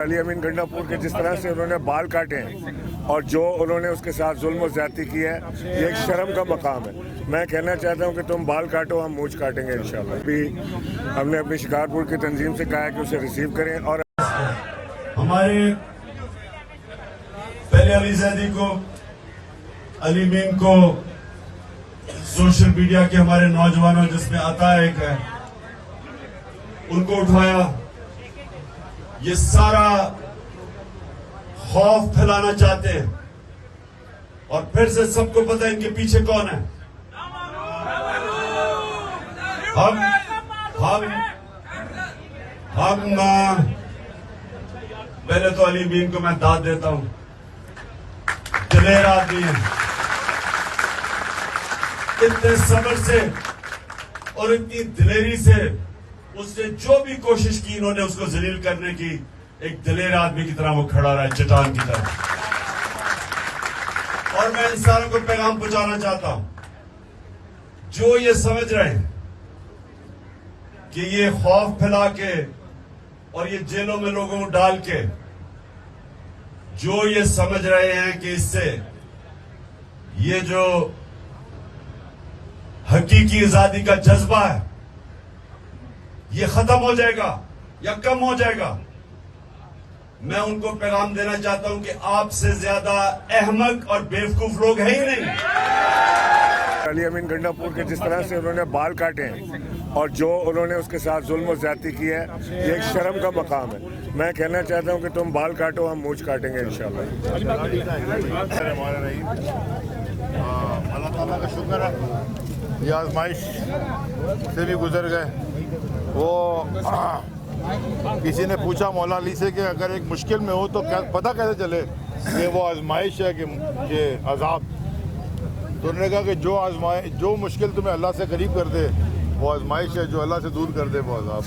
علی امین گنڈاپور کے جس طرح سے انہوں نے بال کاٹے ہیں اور جو انہوں نے اس کے ساتھ ظلم و زیادتی کی ہے، یہ ایک شرم کا مقام ہے۔ میں کہنا چاہتا ہوں کہ تم بال کاٹو، ہم مونچھ کاٹیں گے انشاءاللہ۔ ابھی ہم نے اپنی شکارپور کی تنظیم سے کہا ہے کہ اسے ریسیو کریں۔ اور ہمارے پہلے علی زیدی کو، علی مین کو سوشل میڈیا کے ہمارے نوجوانوں جس میں عطا ایک ہے، ان کو اٹھایا، یہ سارا خوف پھیلانا چاہتے ہیں، اور پھر سے سب کو پتہ ہے ان کے پیچھے کون ہے۔ ہم پہلے تو علی مین کو میں داد دیتا ہوں، دلیر آدمی ہے، اتنے صبر سے اور اتنی دلیری سے اس نے جو بھی کوشش کی انہوں نے اس کو ذلیل کرنے کی، ایک دلیر آدمی کی طرح وہ کھڑا رہا ہے، چٹان کی طرح۔ اور میں ان ساروں کو پیغام پہنچانا چاہتا ہوں جو یہ سمجھ رہے ہیں کہ یہ خوف پھیلا کے اور یہ جیلوں میں لوگوں کو ڈال کے، جو یہ سمجھ رہے ہیں کہ اس سے یہ جو حقیقی آزادی کا جذبہ ہے یہ ختم ہو جائے گا یا کم ہو جائے گا، میں ان کو پیغام دینا چاہتا ہوں کہ آپ سے زیادہ احمق اور بیوقوف لوگ ہیں ہی نہیں۔ علی امین گنڈاپور کے جس طرح سے انہوں نے بال کاٹے ہیں اور جو انہوں نے اس کے ساتھ ظلم و زیادتی کی ہے، یہ ایک شرم کا مقام ہے۔ میں کہنا چاہتا ہوں کہ تم بال کاٹو، ہم مونچھ کاٹیں گے انشاءاللہ۔ اللہ تعالیٰ کا شکر ہے، یہ آزمائش سے بھی گزر گئے۔ وہ کسی نے پوچھا مولا علی سے کہ اگر ایک مشکل میں ہو تو پتہ کیسے چلے کہ وہ آزمائش ہے کہ عذاب؟ تو انہوں نے کہا کہ جو مشکل تمہیں اللہ سے قریب کر دے وہ آزمائش ہے، جو اللہ سے دور کر دے وہ عذاب۔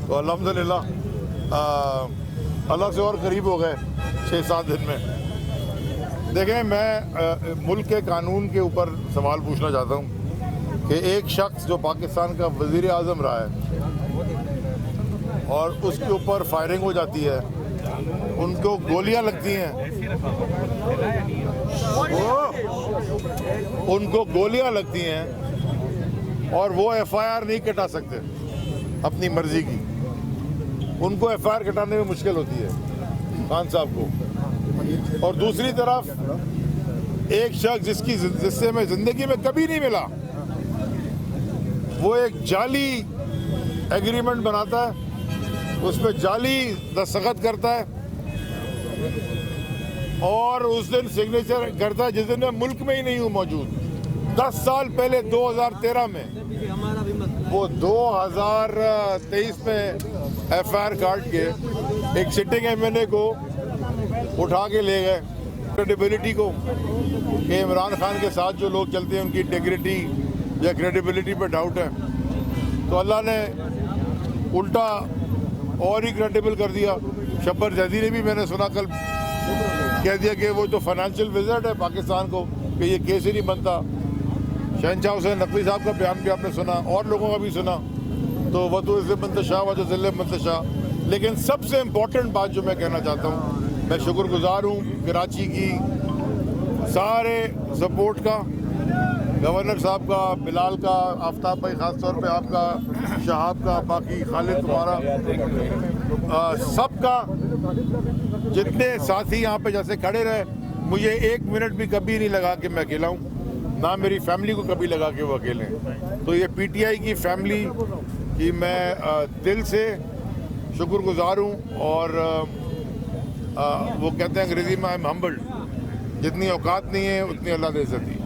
تو الحمدللہ اللہ سے اور قریب ہو گئے 6-7 دن میں۔ دیکھیں، میں ملک کے قانون کے اوپر سوال پوچھنا چاہتا ہوں کہ ایک شخص جو پاکستان کا وزیر اعظم رہا ہے اور اس کے اوپر فائرنگ ہو جاتی ہے، ان کو گولیاں لگتی ہیں، اور وہ ایف آئی آر نہیں کٹا سکتے اپنی مرضی کی۔ ان کو ایف آئی آر کٹانے میں مشکل ہوتی ہے خان صاحب کو۔ اور دوسری طرف ایک شخص جس سے میں زندگی میں کبھی نہیں ملا، وہ ایک جعلی ایگریمنٹ بناتا ہے، اس پہ جعلی دستخط کرتا ہے اور اس دن سگنیچر کرتا ہے جس دن میں ملک میں ہی نہیں ہوں موجود۔ 10 سال پہلے 2013 میں، وہ 2023 میں ایف آئی آر کاٹ کے ایک سٹنگ ایم این اے کو اٹھا کے لے گئے۔ کریڈیبلٹی کو کہ عمران خان کے ساتھ جو لوگ چلتے ہیں ان کی انٹیگریٹی یا کریڈیبلٹی پہ ڈاؤٹ ہے، تو اللہ نے الٹا اور ہی کریڈیبل کر دیا۔ شبر زیدی نے بھی، میں نے سنا کل، کہہ دیا کہ وہ تو فائنینشیل وزٹ ہے پاکستان کو، کہ یہ کیس ہی نہیں بنتا۔ شہنشاہ حسین نقوی صاحب کا بیان بھی آپ نے سنا، اور لوگوں کا بھی سنا۔ تو وہ تو عزت منتشا و جو ذل منتشا۔ لیکن سب سے امپورٹنٹ بات جو میں کہنا چاہتا ہوں، میں شکر گزار ہوں کراچی کی سارے سپورٹ کا، گورنر صاحب کا، بلال کا، آفتاب بھائی خاص طور پہ آپ کا، شہاب کا، باقی خالد تمہارا، سب کا، جتنے ساتھی یہاں پہ جیسے کھڑے رہے۔ مجھے 1 منٹ بھی کبھی نہیں لگا کہ میں اکیلا ہوں، نہ میری فیملی کو کبھی لگا کہ وہ اکیلے ہیں۔ تو یہ پی ٹی آئی کی فیملی کی میں دل سے شکر گزار ہوں، اور وہ کہتے ہیں انگریزی میں آئی ایم ہمبلڈ، جتنی اوقات نہیں ہے اتنی اللہ نے عزت دی۔